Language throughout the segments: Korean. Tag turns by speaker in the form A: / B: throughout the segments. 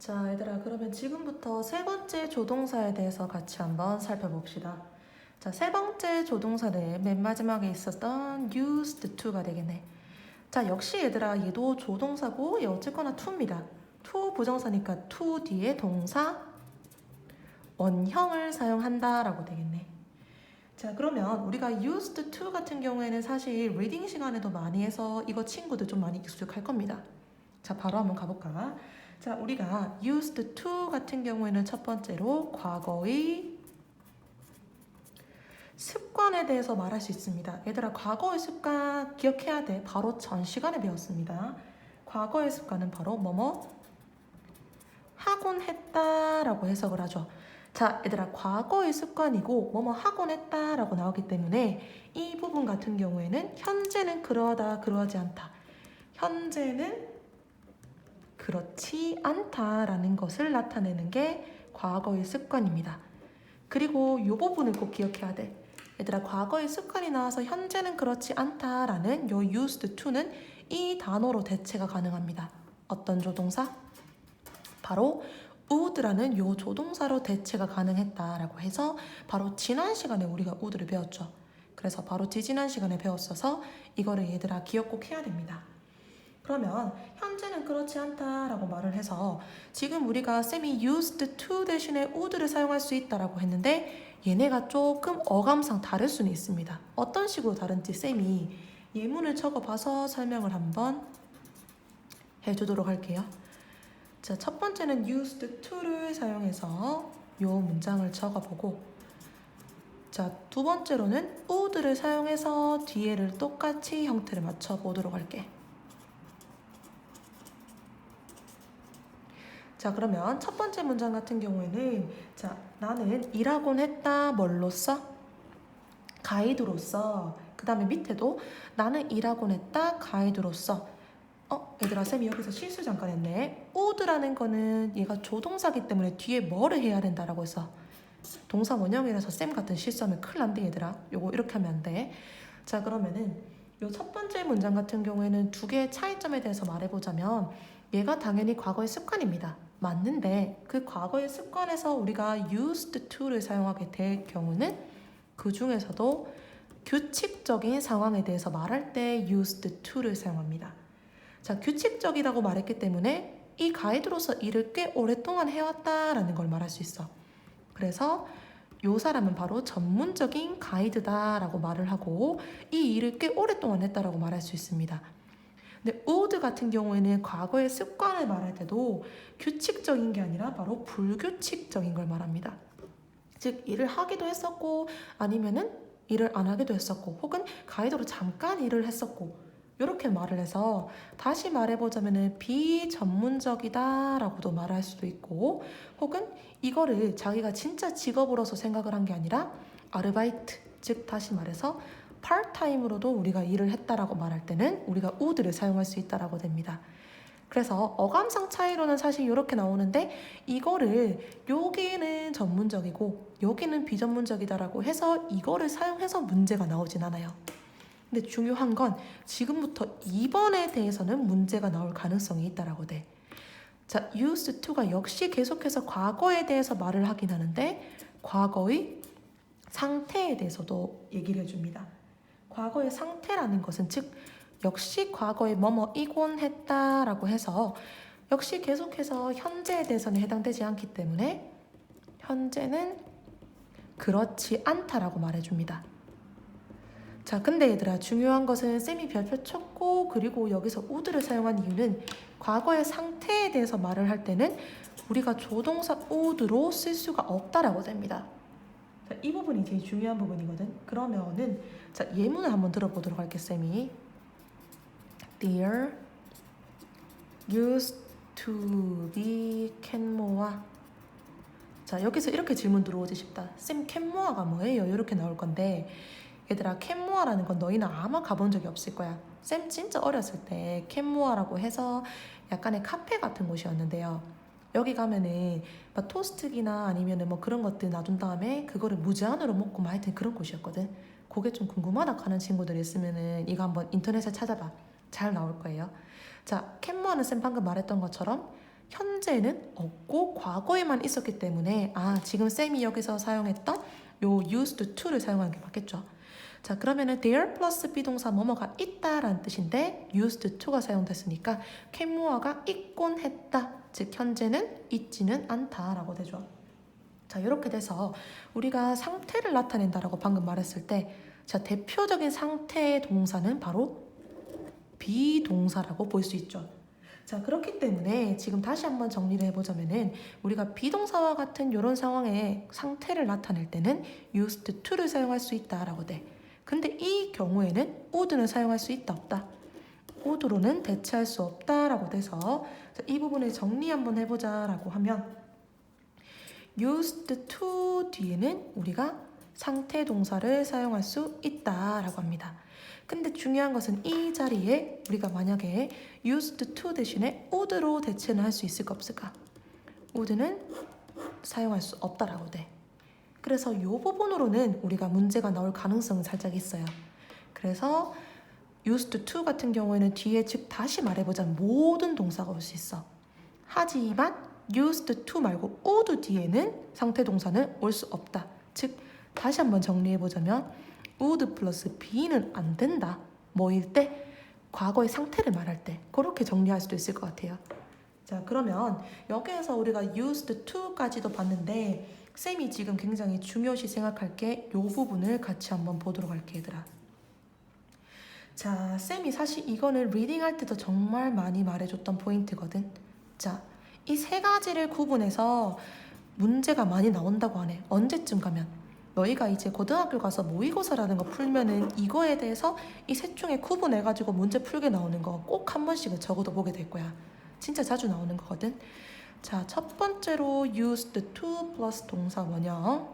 A: 자, 얘들아, 그러면 지금부터 세 번째 조동사에 대해서 같이 한번 살펴봅시다. 자, 세 번째 조동사는 맨 마지막에 있었던 used to가 되겠네. 자, 역시 얘들아, 얘도 조동사고 얘 어쨌거나 to입니다. to 부정사니까 to 뒤에 동사 원형을 사용한다 라고 되겠네. 자, 그러면 우리가 used to 같은 경우에는 사실 리딩 시간에도 많이 해서 이거 친구들 좀 많이 익숙할 겁니다. 자, 바로 한번 가볼까? 자, 우리가 used to 같은 경우에는 첫 번째로 과거의 습관에 대해서 말할 수 있습니다. 얘들아, 과거의 습관 기억해야 돼. 바로 전 시간에 배웠습니다. 과거의 습관은 바로 뭐뭐 하곤 했다라고 해석을 하죠. 자, 얘들아, 과거의 습관이고 뭐뭐 하곤 했다라고 나오기 때문에 이 부분 같은 경우에는 현재는 그러하다, 그러하지 않다. 현재는 그렇지 않다라는 것을 나타내는 게 과거의 습관입니다. 그리고 이 부분을 꼭 기억해야 돼. 얘들아, 과거의 습관이 나와서 현재는 그렇지 않다라는 요 used to는 이 단어로 대체가 가능합니다. 어떤 조동사? 바로 would라는 요 조동사로 대체가 가능했다라고 해서 바로 지난 시간에 우리가 would를 배웠죠. 그래서 바로 지지난 시간에 배웠어서 이거를 얘들아 기억 꼭 해야 됩니다. 그러면 현재는 그렇지 않다라고 말을 해서 지금 우리가 쌤이 used to 대신에 would를 사용할 수 있다라고 했는데 얘네가 조금 어감상 다를 수는 있습니다. 어떤 식으로 다른지 쌤이 예문을 적어봐서 설명을 한번 해주도록 할게요. 자, 첫 번째는 used to를 사용해서 이 문장을 적어보고, 자, 두 번째로는 would를 사용해서 뒤에를 똑같이 형태를 맞춰보도록 할게. 자, 그러면 첫 번째 문장 같은 경우에는 자, 나는 일하곤 했다 뭘로써? 가이드로서. 그 다음에 밑에도 나는 일하곤 했다 가이드로서. 얘들아, 쌤이 여기서 실수 잠깐 했네. would라는 거는 얘가 조동사기 때문에 뒤에 뭐를 해야 된다라고 했어. 동사 원형이라서 쌤 같은 실수하면 큰일 난대 얘들아. 요거 이렇게 하면 안 돼. 자, 그러면은 요 첫 번째 문장 같은 경우에는 두 개의 차이점에 대해서 말해보자면 얘가 당연히 과거의 습관입니다. 맞는데 그 과거의 습관에서 우리가 used to를 사용하게 될 경우는 그 중에서도 규칙적인 상황에 대해서 말할 때 used to를 사용합니다. 자, 규칙적이라고 말했기 때문에 이 가이드로서 일을 꽤 오랫동안 해왔다라는 걸 말할 수 있어. 그래서 이 사람은 바로 전문적인 가이드다라고 말을 하고 이 일을 꽤 오랫동안 했다라고 말할 수 있습니다. 근데 would 같은 경우에는 과거의 습관을 말할 때도 규칙적인 게 아니라 바로 불규칙적인 걸 말합니다. 즉 일을 하기도 했었고 아니면은 일을 안 하기도 했었고 혹은 가이드로 잠깐 일을 했었고 이렇게 말을 해서 다시 말해보자면 비전문적이다라고도 말할 수도 있고 혹은 이거를 자기가 진짜 직업으로서 생각을 한 게 아니라 아르바이트, 즉 다시 말해서 파트타임으로도 우리가 일을 했다라고 말할 때는 우리가 would를 사용할 수 있다라고 됩니다. 그래서 어감상 차이로는 사실 이렇게 나오는데 이거를 여기는 전문적이고 여기는 비전문적이다라고 해서 이거를 사용해서 문제가 나오진 않아요. 근데 중요한 건 지금부터 2번에 대해서는 문제가 나올 가능성이 있다라고 돼. 자, used to가 역시 계속해서 과거에 대해서 말을 하긴 하는데 과거의 상태에 대해서도 얘기를 해줍니다. 과거의 상태라는 것은 즉 역시 과거에 뭐뭐이곤 했다라고 해서 역시 계속해서 현재에 대해서는 해당되지 않기 때문에 현재는 그렇지 않다라고 말해줍니다. 자, 근데 얘들아 중요한 것은 쌤이 별표 쳤고 그리고 여기서 would를 사용한 이유는 과거의 상태에 대해서 말을 할 때는 우리가 조동사 would로 쓸 수가 없다라고 됩니다. 자, 이 부분이 제일 중요한 부분이거든. 그러면은 자, 예문을 한번 들어보도록 할게 쌤이. There used to be 캔모아. 자, 여기서 이렇게 질문 들어오지 싶다. 쌤 캔모아가 뭐예요? 이렇게 나올 건데 얘들아 캔모아라는 건 너희는 아마 가본 적이 없을 거야. 쌤 진짜 어렸을 때 캔모아라고 해서 약간의 카페 같은 곳이었는데요. 여기 가면은 막 토스트기나 아니면은 뭐 그런 것들 놔둔 다음에 그거를 무제한으로 먹고 막 하여튼 그런 곳이었거든. 그게 좀 궁금하다 하는 친구들 있으면은 이거 한번 인터넷에 찾아봐. 잘 나올 거예요. 자, 캔모아는 쌤 방금 말했던 것처럼 현재는 없고 과거에만 있었기 때문에 지금 쌤이 여기서 사용했던 요 used to를 사용하는 게 맞겠죠. 자, 그러면은 there 플러스 비동사 뭐뭐가 있다라는 뜻인데 used to가 사용됐으니까 can more가 있곤 했다. 즉 현재는 있지는 않다라고 되죠. 자, 이렇게 돼서 우리가 상태를 나타낸다라고 방금 말했을 때 자, 대표적인 상태의 동사는 바로 비동사라고 볼 수 있죠. 자, 그렇기 때문에 지금 다시 한번 정리를 해보자면은 우리가 비동사와 같은 이런 상황에 상태를 나타낼 때는 used to를 사용할 수 있다라고 돼. 근데 이 경우에는 would는 사용할 수 있다 없다? would로는 대체할 수 없다라고 돼서 자, 이 부분을 정리 한번 해보자라고 하면 used to 뒤에는 우리가 상태 동사를 사용할 수 있다라고 합니다. 근데 중요한 것은 이 자리에 우리가 만약에 used to 대신에 would로 대체는 할 수 있을까 없을까? would는 사용할 수 없다라고 돼. 그래서 이 부분으로는 우리가 문제가 나올 가능성은 살짝 있어요. 그래서 used to 같은 경우에는 뒤에 즉 다시 말해보자면 모든 동사가 올 수 있어. 하지만 used to 말고 would 뒤에는 상태 동사는 올 수 없다. 즉 다시 한번 정리해보자면 would 플러스 be는 안 된다. 뭐일 때? 과거의 상태를 말할 때. 그렇게 정리할 수도 있을 것 같아요. 자, 그러면 여기에서 우리가 used to까지도 봤는데 쌤이 지금 굉장히 중요시 생각할 게 이 부분을 같이 한번 보도록 할게 얘들아. 자, 쌤이 사실 이거는 리딩할 때도 정말 많이 말해줬던 포인트거든. 자, 이 세 가지를 구분해서 문제가 많이 나온다고 하네. 언제쯤 가면 너희가 이제 고등학교 가서 모의고사라는 거 풀면은 이거에 대해서 이 셋 중에 구분해가지고 문제 풀게 나오는 거 꼭 한 번씩은 적어도 보게 될 거야. 진짜 자주 나오는 거거든. 자, 첫 번째로 used to 플러스 동사 원형,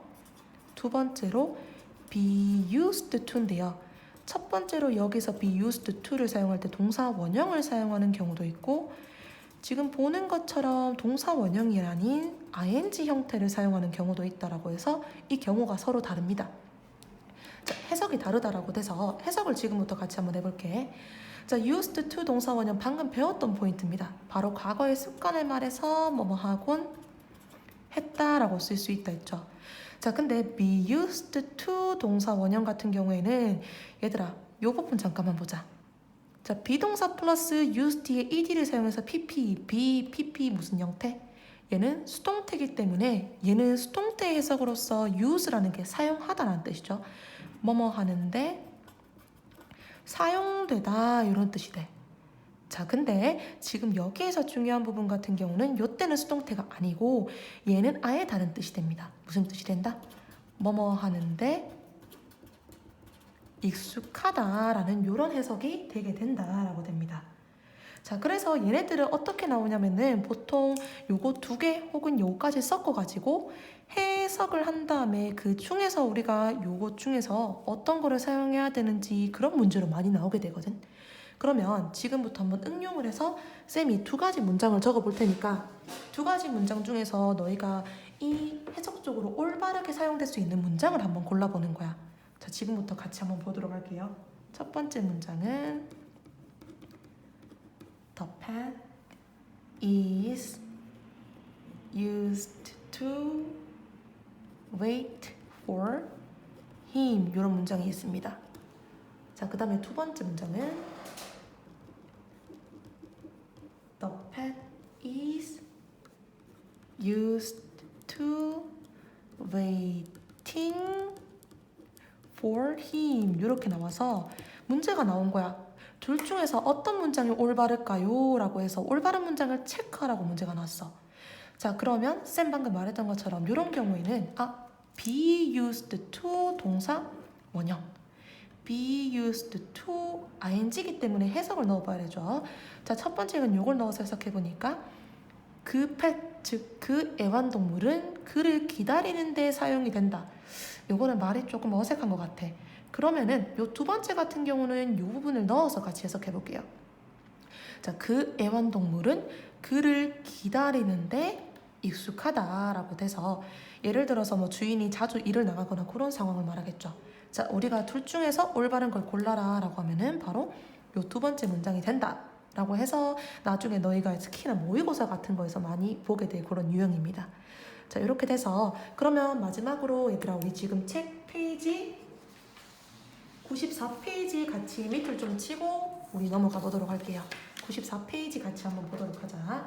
A: 두 번째로 be used to인데요. 첫 번째로 여기서 be used to를 사용할 때 동사 원형을 사용하는 경우도 있고 지금 보는 것처럼 동사 원형이 아닌 ing 형태를 사용하는 경우도 있다라고 해서 이 경우가 서로 다릅니다. 자, 해석이 다르다라고 돼서 해석을 지금부터 같이 한번 해볼게. 자, used to 동사 원형 방금 배웠던 포인트입니다. 바로 과거의 습관을 말해서 뭐뭐 하곤 했다라고 쓸 수 있다 했죠. 자, 근데 be used to 동사 원형 같은 경우에는 얘들아, 요 부분 잠깐만 보자. 자, 비동사 플러스 use 뒤에 ed를 사용해서 pp 무슨 형태? 얘는 수동태이기 때문에 얘는 수동태 해석으로서 use라는 게 사용하다라는 뜻이죠. 뭐뭐 하는데 사용되다 이런 뜻이 돼. 자, 근데 지금 여기에서 중요한 부분 같은 경우는 요때는 수동태가 아니고 얘는 아예 다른 뜻이 됩니다. 무슨 뜻이 된다? 뭐뭐 하는데 익숙하다라는 이런 해석이 되게 된다라고 됩니다. 자, 그래서 얘네들은 어떻게 나오냐면은 보통 요거 두 개 혹은 요거까지 섞어가지고 해석을 한 다음에 그 중에서 우리가 요거 중에서 어떤 거를 사용해야 되는지 그런 문제로 많이 나오게 되거든. 그러면 지금부터 한번 응용을 해서 쌤이 두 가지 문장을 적어 볼 테니까 두 가지 문장 중에서 너희가 이 해석적으로 올바르게 사용될 수 있는 문장을 한번 골라보는 거야. 자, 지금부터 같이 한번 보도록 할게요. 첫 번째 문장은 The pet is used to wait for him. 이런 문장이 있습니다. 자, 그 다음에 두 번째 문장은 The pet is used to waiting for him. 이렇게 나와서 문제가 나온 거야. 둘 중에서 어떤 문장이 올바를까요? 라고 해서 올바른 문장을 체크하라고 문제가 나왔어. 자, 그러면 쌤 방금 말했던 것처럼 이런 경우에는 be used to 동사 원형, be used to ing이기 때문에 해석을 넣어봐야 되죠. 자, 첫 번째는 요걸 넣어서 해석해보니까 그 pet, 즉 그 애완동물은 그를 기다리는 데 사용이 된다. 요거는 말이 조금 어색한 것 같아. 그러면은 요 두 번째 같은 경우는 요 부분을 넣어서 같이 해석해 볼게요. 자, 그 애완동물은 그를 기다리는데 익숙하다라고 돼서 예를 들어서 뭐 주인이 자주 일을 나가거나 그런 상황을 말하겠죠. 자, 우리가 둘 중에서 올바른 걸 골라라 라고 하면은 바로 요 두 번째 문장이 된다 라고 해서 나중에 너희가 특히나 모의고사 같은 거에서 많이 보게 될 그런 유형입니다. 자, 이렇게 돼서 그러면 마지막으로 얘들아 우리 지금 책 페이지 94페이지 같이 밑을 좀 치고 우리 넘어가 보도록 할게요. 94페이지 같이 한번 보도록 하자.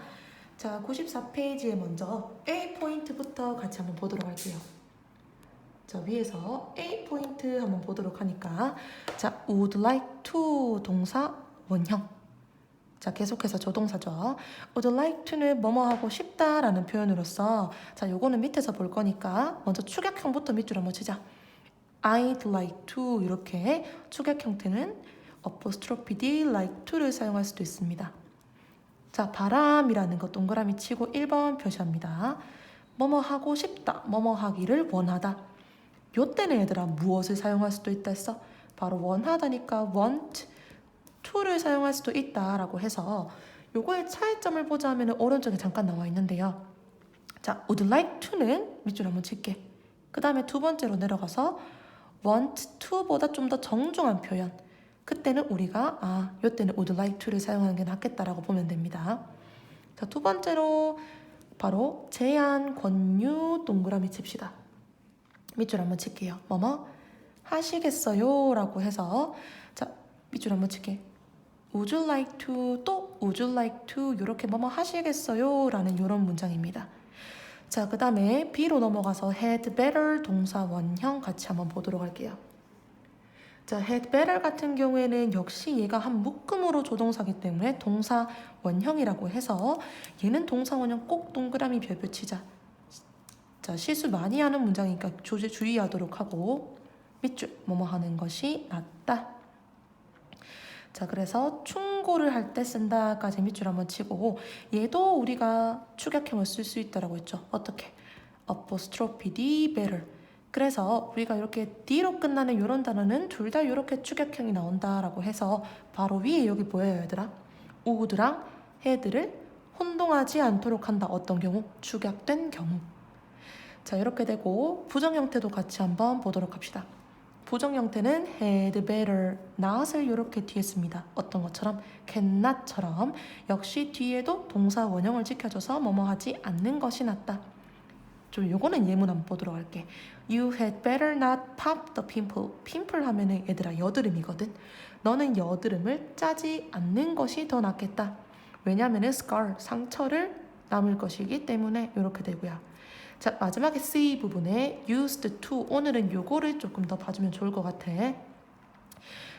A: 자, 94페이지에 먼저 A 포인트부터 같이 한번 보도록 할게요. 자, 위에서 A 포인트 한번 보도록 하니까 자, would like to 동사 원형. 자, 계속해서 조동사죠. would like to는 뭐뭐 하고 싶다라는 표현으로서 자, 요거는 밑에서 볼 거니까 먼저 축약형부터 밑줄 한번 치자. I'd like to 이렇게 축약 형태는 apostrophe d like to를 사용할 수도 있습니다. 자, 바람이라는 거 동그라미 치고 1번 표시합니다. 뭐뭐 하고 싶다, 뭐뭐 하기를 원하다. 요 때는 얘들아 무엇을 사용할 수도 있다 했어? 바로 원하다니까 want to를 사용할 수도 있다라고 해서 요거의 차이점을 보자면 오른쪽에 잠깐 나와 있는데요. 자, would like to는 밑줄 한번 칠게. 그 다음에 두 번째로 내려가서 want to보다 좀 더 정중한 표현. 그때는 우리가 요때는 would like to를 사용하는 게 낫겠다라고 보면 됩니다. 자, 두 번째로 바로 제안, 권유, 동그라미 칩시다. 밑줄 한번 칠게요. 뭐뭐 하시겠어요? 라고 해서 자, 밑줄 한번 칠게. Would you like to 또 Would you like to 이렇게 뭐뭐 하시겠어요? 라는 이런 문장입니다. 자, 그 다음에 B로 넘어가서 had better 동사 원형 같이 한번 보도록 할게요. 자, had better 같은 경우에는 역시 얘가 한 묶음으로 조동사기 때문에 동사 원형이라고 해서 얘는 동사 원형 꼭 동그라미 별표 치자. 자, 실수 많이 하는 문장이니까 주의하도록 하고 밑줄 뭐뭐 하는 것이 낫다. 자, 그래서 충고를 할 때 쓴다까지 밑줄 한번 치고 얘도 우리가 축약형을 쓸 수 있다라고 했죠. 어떻게? apostrophe d better. 그래서 우리가 이렇게 d로 끝나는 이런 단어는 둘 다 이렇게 축약형이 나온다라고 해서 바로 위에 여기 뭐예요, 얘들아? would랑 had를 혼동하지 않도록 한다. 어떤 경우? 축약된 경우. 자, 이렇게 되고 부정 형태도 같이 한번 보도록 합시다. 부정 형태는 had better, not을 이렇게 뒤에 씁니다. 어떤 것처럼? cannot처럼 역시 뒤에도 동사 원형을 지켜줘서 뭐뭐 하지 않는 것이 낫다. 좀 요거는 예문 한번 보도록 할게. You had better not pop the pimple. pimple 하면은 얘들아 여드름이거든. 너는 여드름을 짜지 않는 것이 더 낫겠다. 왜냐하면은 scar, 상처를 남을 것이기 때문에 이렇게 되고요. 자, 마지막에 C 부분에 used to, 오늘은 요거를 조금 더 봐주면 좋을 것 같아.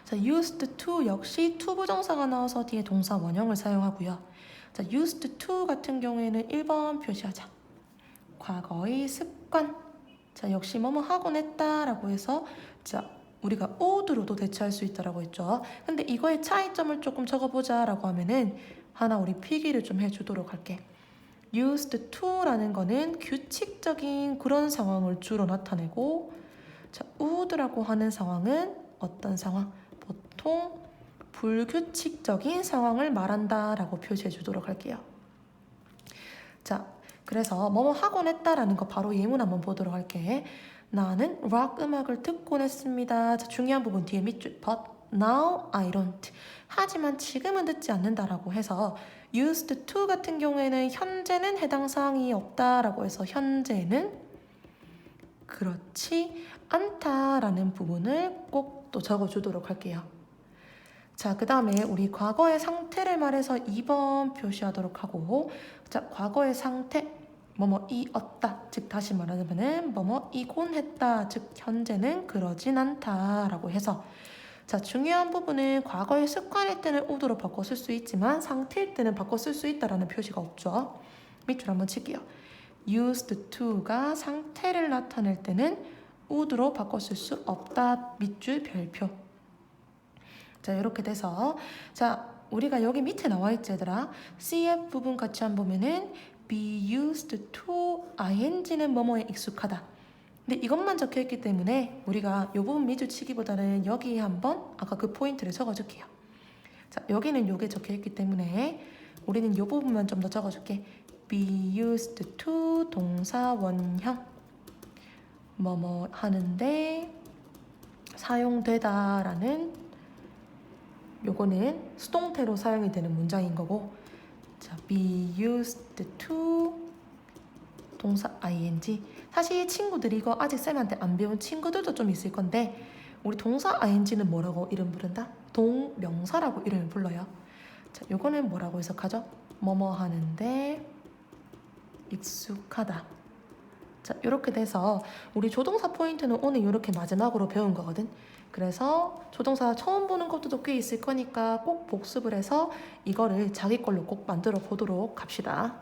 A: 자, used to 역시 to 부정사가 나와서 뒤에 동사 원형을 사용하고요. 자, used to 같은 경우에는 1번 표시하자. 과거의 습관. 자, 역시 뭐뭐 하곤 했다라고 해서 자, 우리가 would로도 대체할 수 있다라고 했죠. 근데 이거의 차이점을 조금 적어보자라고 하면은 하나 우리 필기를 좀 해주도록 할게. used to라는 거는 규칙적인 그런 상황을 주로 나타내고 자, would라고 하는 상황은 어떤 상황? 보통 불규칙적인 상황을 말한다라고 표시해 주도록 할게요. 자, 그래서 뭐뭐 하곤 했다라는 거 바로 예문 한번 보도록 할게. 나는 락 음악을 듣곤 했습니다. 자, 중요한 부분 뒤에 밑줄 but now I don't. 하지만 지금은 듣지 않는다라고 해서 used to 같은 경우에는 현재는 해당 사항이 없다라고 해서 현재는 그렇지 않다라는 부분을 꼭 또 적어주도록 할게요. 자, 그 다음에 우리 과거의 상태를 말해서 2번 표시하도록 하고 자, 과거의 상태 뭐뭐이었다. 즉 다시 말하자면은 뭐뭐이곤 했다. 즉 현재는 그러진 않다라고 해서 자, 중요한 부분은 과거의 습관일 때는 would로 바꿔 쓸 수 있지만 상태일 때는 바꿔 쓸 수 있다라는 표시가 없죠. 밑줄 한번 칠게요. used to가 상태를 나타낼 때는 would로 바꿔 쓸 수 없다. 밑줄 별표. 자, 이렇게 돼서 자, 우리가 여기 밑에 나와 있지 얘들아. CF 부분 같이 한번 보면은 be used to ing는 뭐뭐에 익숙하다. 근데 이것만 적혀있기 때문에 우리가 이 부분 밑줄 치기보다는 여기 한번 아까 그 포인트를 적어줄게요. 자, 여기는 요게 적혀있기 때문에 우리는 이 부분만 좀 더 적어줄게. be used to 동사 원형 뭐뭐 하는데 사용되다라는 요거는 수동태로 사용이 되는 문장인 거고, 자, be used to 동사 ing. 사실 친구들이 이거 아직 쌤한테 안 배운 친구들도 좀 있을 건데, 우리 동사 ing는 뭐라고 이름 부른다? 동명사라고 이름을 불러요. 자, 요거는 뭐라고 해석하죠? 뭐뭐 하는데 익숙하다. 자, 이렇게 돼서 우리 조동사 포인트는 오늘 이렇게 마지막으로 배운 거거든. 그래서 조동사 처음 보는 것도 꽤 있을 거니까 꼭 복습을 해서 이거를 자기 걸로 꼭 만들어 보도록 합시다.